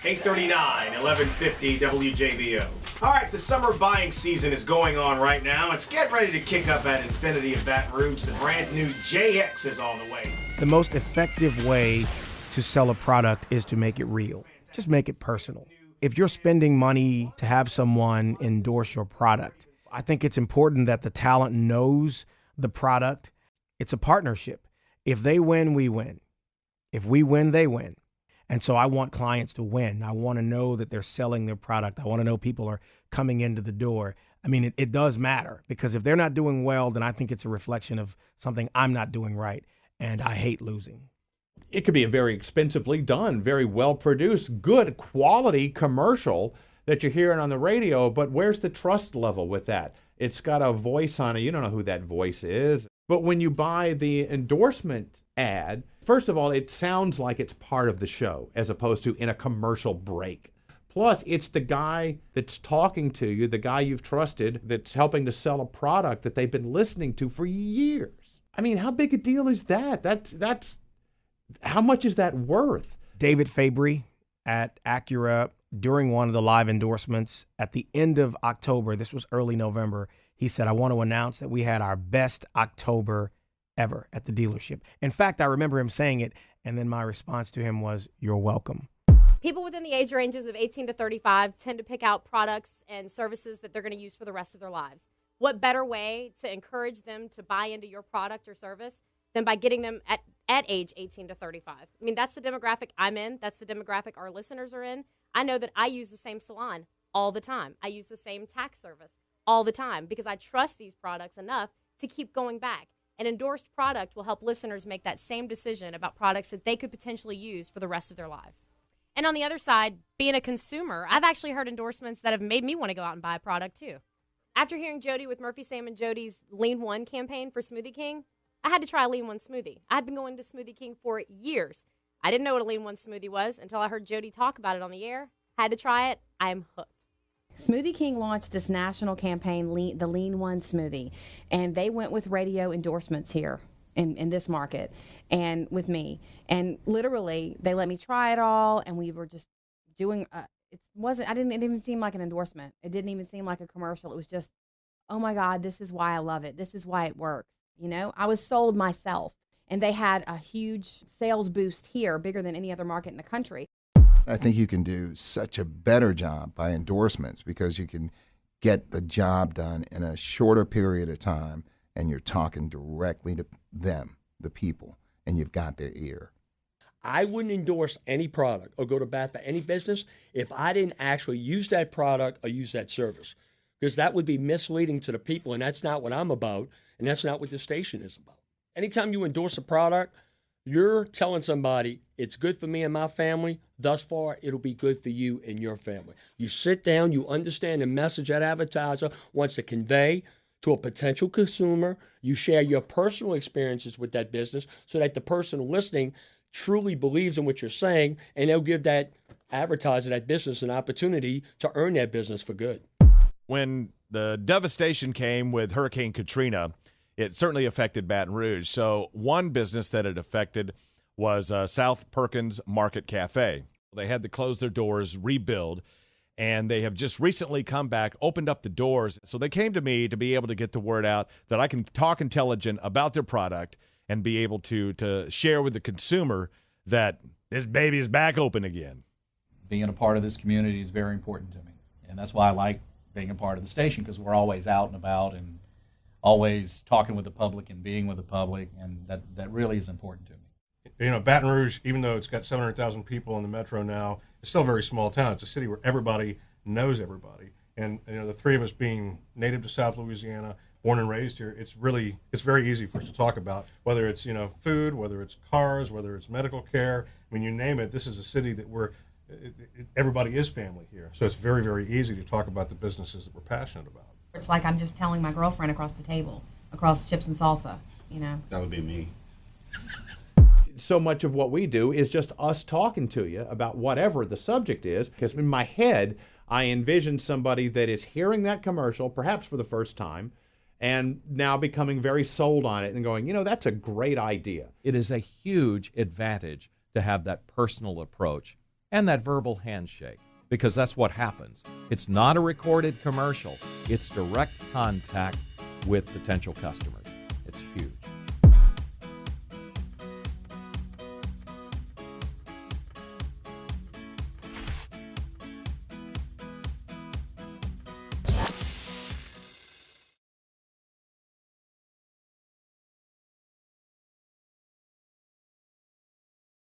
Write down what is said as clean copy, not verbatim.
839, 1150 WJBO. All right, the summer buying season is going on right now. It's get ready to kick up at Infinity of Baton Rouge. The brand new JX is on the way. The most effective way to sell a product is to make it real. Just make it personal. If you're spending money to have someone endorse your product, I think it's important that the talent knows the product. It's a partnership. If they win, we win. If we win, they win. And so I want clients to win. I want to know that they're selling their product. I want to know people are coming into the door. I mean, it does matter, because if they're not doing well, then I think it's a reflection of something I'm not doing right, and I hate losing. It could be a very expensively done, very well-produced, good quality commercial that you're hearing on the radio, but where's the trust level with that? It's got a voice on it. You don't know who that voice is. But when you buy the endorsement ad, first of all, it sounds like it's part of the show as opposed to in a commercial break. Plus, it's the guy that's talking to you, the guy you've trusted, that's helping to sell a product that they've been listening to for years. I mean, how big a deal is that? That's how much is that worth? David Fabry at Acura, during one of the live endorsements at the end of October, this was early November, he said, I want to announce that we had our best October ever at the dealership. In fact, I remember him saying it, and then my response to him was, you're welcome. People within the age ranges of 18 to 35 tend to pick out products and services that they're going to use for the rest of their lives. What better way to encourage them to buy into your product or service than by getting them at age 18 to 35? I mean, that's the demographic I'm in. That's the demographic our listeners are in. I know that I use the same salon all the time. I use the same tax service all the time because I trust these products enough to keep going back. An endorsed product will help listeners make that same decision about products that they could potentially use for the rest of their lives. And on the other side, being a consumer, I've actually heard endorsements that have made me want to go out and buy a product too. After hearing Jody with Murphy, Sam, and Jody's Lean One campaign for Smoothie King, I had to try a Lean One smoothie. I had been going to Smoothie King for years. I didn't know what a Lean One smoothie was until I heard Jody talk about it on the air. Had to try it. I'm hooked. Smoothie King launched this national campaign, the Lean One Smoothie, and they went with radio endorsements here in this market and with me. And literally, they let me try it all, and we were just doing, it didn't even seem like an endorsement. It didn't even seem like a commercial. It was just, oh my God, this is why I love it. This is why it works. You know, I was sold myself, and they had a huge sales boost here, bigger than any other market in the country. I think you can do such a better job by endorsements because you can get the job done in a shorter period of time, and you're talking directly to them, the people, and you've got their ear. I wouldn't endorse any product or go to bat for any business if I didn't actually use that product or use that service, because that would be misleading to the people, and that's not what I'm about, and that's not what this station is about. Anytime you endorse a product, you're telling somebody it's good for me and my family. Thus far, it'll be good for you and your family. You sit down, you understand the message that advertiser wants to convey to a potential consumer. You share your personal experiences with that business so that the person listening truly believes in what you're saying, and they'll give that advertiser, that business, an opportunity to earn that business for good. When the devastation came with Hurricane Katrina, it certainly affected Baton Rouge. So one business that it affected was South Perkins Market Cafe. They had to close their doors, rebuild, and they have just recently come back, opened up the doors. So they came to me to be able to get the word out that I can talk intelligent about their product and be able to share with the consumer that this baby is back open again. Being a part of this community is very important to me, and that's why I like being a part of the station, because we're always out and about and always talking with the public and being with the public, and that really is important to me. You know, Baton Rouge, even though it's got 700,000 people in the metro now, it's still a very small town. It's a city where everybody knows everybody. And, you know, the three of us being native to South Louisiana, born and raised here, it's very easy for us to talk about, whether it's, you know, food, whether it's cars, whether it's medical care. I mean, you name it, this is a city that everybody is family here. So it's very, very easy to talk about the businesses that we're passionate about. It's like I'm just telling my girlfriend across the table, across chips and salsa, you know. That would be me. So much of what we do is just us talking to you about whatever the subject is, because in my head, I envision somebody that is hearing that commercial, perhaps for the first time, and now becoming very sold on it and going, you know, that's a great idea. It is a huge advantage to have that personal approach. and that verbal handshake, because that's what happens. It's not a recorded commercial. It's direct contact with potential customers. It's huge.